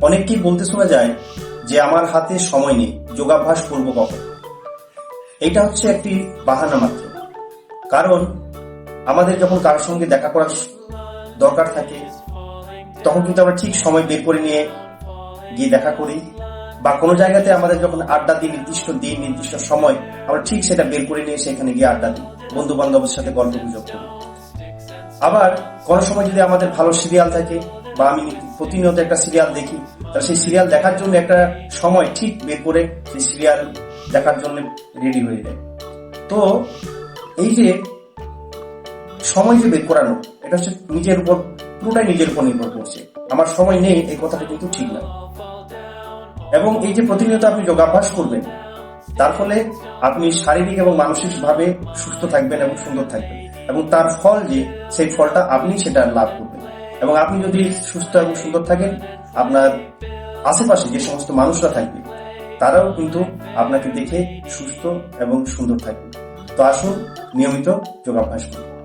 অনেককেই বলতে শোনা যায় যে আমার হাতে সময় নেই, যোগাভ্যাস করবো কখন। এটা হচ্ছে একটি বাহানা মাত্র। কারণ আমাদের যখন কারোর সঙ্গে দেখা করার দরকার থাকে তখন কিন্তু আমরা ঠিক সময় বের করে নিয়ে গিয়ে দেখা করি, বা কোনো জায়গাতে আমাদের যখন আড্ডা দিই, নির্দিষ্ট দিন নির্দিষ্ট সময় আমরা ঠিক সেটা বের করে নিয়ে সেখানে গিয়ে আড্ডা দিই, বন্ধু বান্ধবের সাথে গল্প গুজব করি। আবার কোনো সময় যদি আমাদের ভালো সিরিয়াল থাকে বা আমি প্রতিনিয়ত একটা সিরিয়াল দেখি, তাহলে সেই সিরিয়াল দেখার জন্য একটা সময় ঠিক বের করে সেই সিরিয়াল দেখার জন্য রেডি হয়ে যায়। তো এই যে সময় যে বের করানো, এটা হচ্ছে নিজের উপর, পুরোটাই নিজের উপর নির্ভর করছে। আমার সময় নেই এই কথাটা কিন্তু ঠিক না। এবং এই যে প্রতিনিয়ত আপনি যোগাভ্যাস করবেন, তার ফলে আপনি শারীরিক এবং মানসিক ভাবে সুস্থ থাকবেন এবং সুন্দর থাকবেন, এবং তার ফল যে সেই ফলটা আপনি সেটা লাভ করবেন। এবং আপনি যদি সুস্থ এবং সুন্দর থাকেন, আপনার আশেপাশে যে সমস্ত মানুষরা থাকবে তারাও কিন্তু আপনাকে দেখে সুস্থ এবং সুন্দর থাকবে। তো আসুন নিয়মিত যোগাভ্যাস করুন।